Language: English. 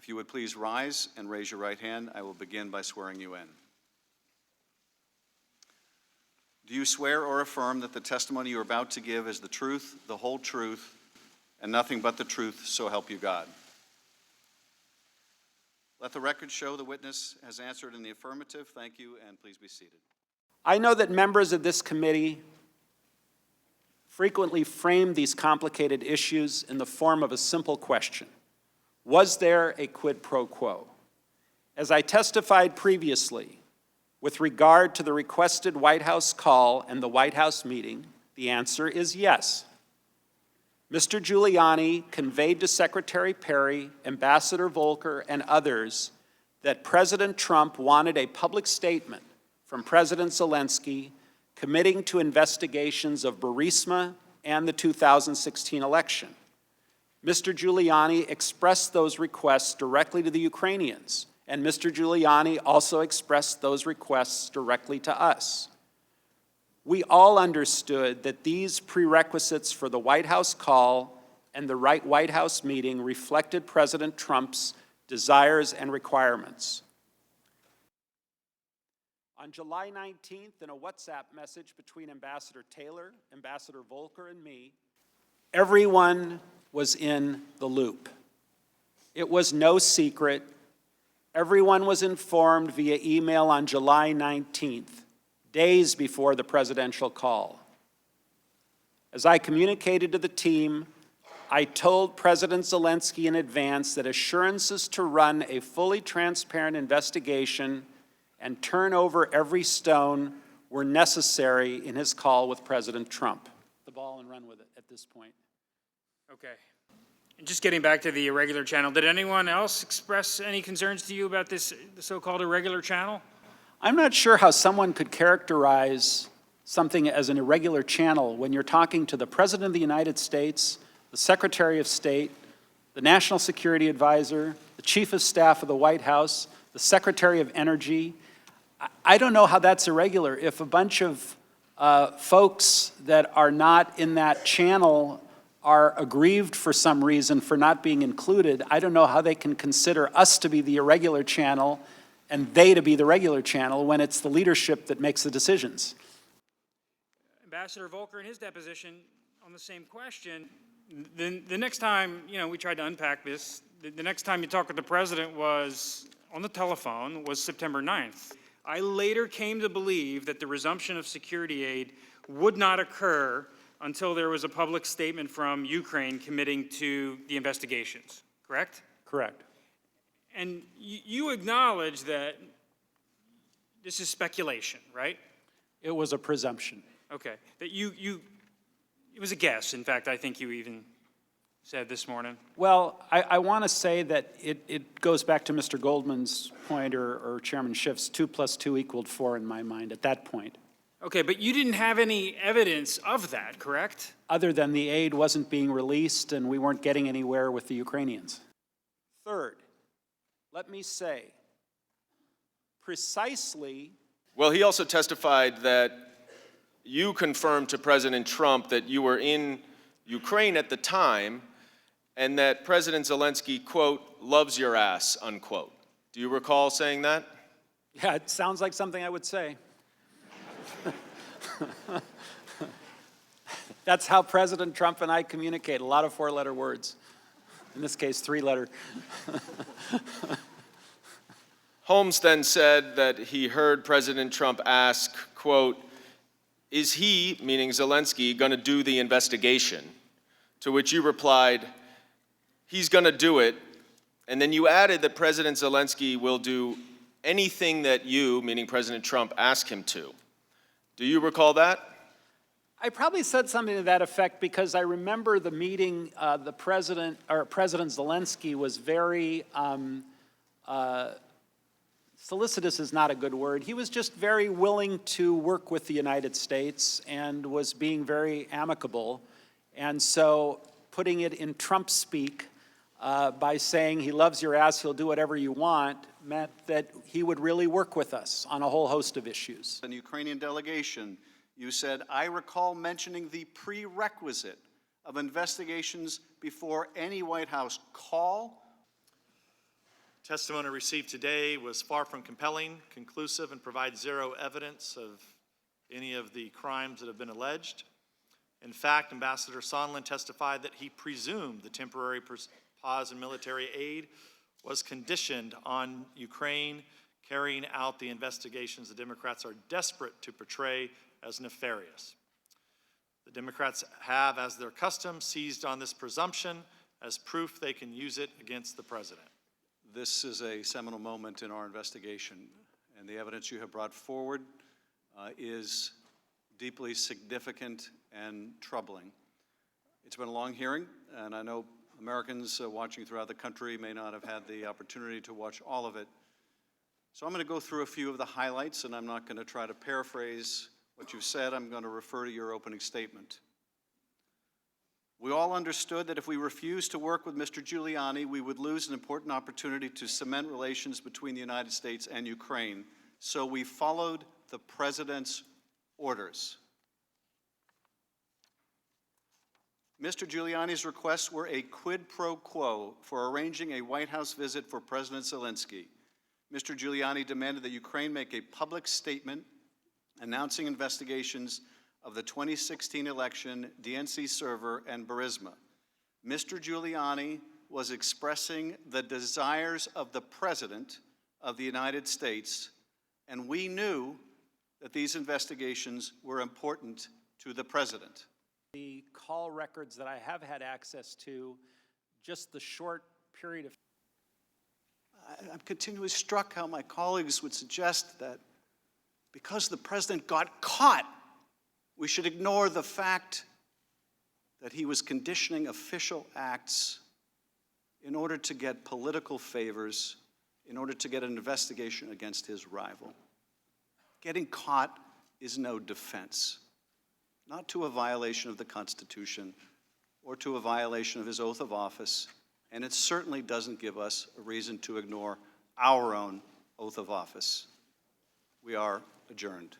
If you would please rise and raise your right hand, I will begin by swearing you in. Do you swear or affirm that the testimony you are about to give is the truth, the whole truth, and nothing but the truth, so help you God? Let the record show the witness has answered in the affirmative. Thank you, and please be seated. I know that members of this committee frequently frame these complicated issues in the form of a simple question. Was there a quid pro quo? As I testified previously, with regard to the requested White House call and the White House meeting, the answer is yes. Mr. Giuliani conveyed to Secretary Perry, Ambassador Volker, and others that President Trump wanted a public statement from President Zelensky committing to investigations of Burisma and the 2016 election. Mr. Giuliani expressed those requests directly to the Ukrainians, and Mr. Giuliani also expressed those requests directly to us. We all understood that these prerequisites for the White House call and the White House meeting reflected President Trump's desires and requirements. On July 19th, in a WhatsApp message between Ambassador Taylor, Ambassador Volker, and me, everyone was in the loop. It was no secret. Everyone was informed via email on July 19th, days before the presidential call. As I communicated to the team, I told President Zelensky in advance that assurances to run a fully transparent investigation and turn over every stone were necessary in his call with President Trump. The ball and run with it at this point. Okay. And just getting back to the irregular channel, did anyone else express any concerns to you about this so-called irregular channel? I'm not sure how someone could characterize something as an irregular channel when you're talking to the President of the United States, the Secretary of State, the National Security Advisor, the Chief of Staff of the White House, the Secretary of Energy. I don't know how that's irregular. If a bunch of folks that are not in that channel are aggrieved for some reason for not being included, I don't know how they can consider us to be the irregular channel and they to be the regular channel when it's the leadership that makes the decisions. Ambassador Volker, in his deposition on the same question, the next time, we tried to unpack this, the next time you talked with the president was on the telephone was September 9th. I later came to believe that the resumption of security aid would not occur until there was a public statement from Ukraine committing to the investigations, correct? Correct. And you acknowledge that this is speculation, right? It was a presumption. Okay. That it was a guess. In fact, I think you even said this morning. Well, I want to say that it goes back to Mr. Goldman's point or Chairman Schiff's 2 + 2 = 4 in my mind at that point. Okay, but you didn't have any evidence of that, correct? Other than the aid wasn't being released and we weren't getting anywhere with the Ukrainians. Third, let me say, precisely. Well, he also testified that you confirmed to President Trump that you were in Ukraine at the time and that President Zelensky, quote, loves your ass, unquote. Do you recall saying that? Yeah, it sounds like something I would say. That's how President Trump and I communicate, a lot of 4-letter words. In this case, 3-letter. Holmes then said that he heard President Trump ask, quote, is he, meaning Zelensky, going to do the investigation? To which you replied, he's going to do it. And then you added that President Zelensky will do anything that you, meaning President Trump, ask him to. Do you recall that? I probably said something to that effect because I remember the meeting, President Zelensky was very, solicitous is not a good word. He was just very willing to work with the United States and was being very amicable. And so putting it in Trump speak by saying he loves your ass, he'll do whatever you want, meant that he would really work with us on a whole host of issues. In the Ukrainian delegation, you said, I recall mentioning the prerequisite of investigations before any White House call. Testimony received today was far from compelling, conclusive, and provides zero evidence of any of the crimes that have been alleged. In fact, Ambassador Sondland testified that he presumed the temporary pause in military aid was conditioned on Ukraine carrying out the investigations the Democrats are desperate to portray as nefarious. The Democrats have, as their custom, seized on this presumption as proof they can use it against the president. This is a seminal moment in our investigation, and the evidence you have brought forward is deeply significant and troubling. It's been a long hearing, and I know Americans watching throughout the country may not have had the opportunity to watch all of it. So I'm going to go through a few of the highlights, and I'm not going to try to paraphrase what you've said. I'm going to refer to your opening statement. We all understood that if we refused to work with Mr. Giuliani, we would lose an important opportunity to cement relations between the United States and Ukraine. So we followed the president's orders. Mr. Giuliani's requests were a quid pro quo for arranging a White House visit for President Zelensky. Mr. Giuliani demanded that Ukraine make a public statement announcing investigations of the 2016 election, DNC server, and Burisma. Mr. Giuliani was expressing the desires of the President of the United States, and we knew that these investigations were important to the President. The call records that I have had access to, just the short period of I'm continually struck how my colleagues would suggest that because the President got caught, we should ignore the fact that he was conditioning official acts in order to get political favors, in order to get an investigation against his rival. Getting caught is no defense, not to a violation of the Constitution or to a violation of his oath of office, and it certainly doesn't give us a reason to ignore our own oath of office. We are adjourned.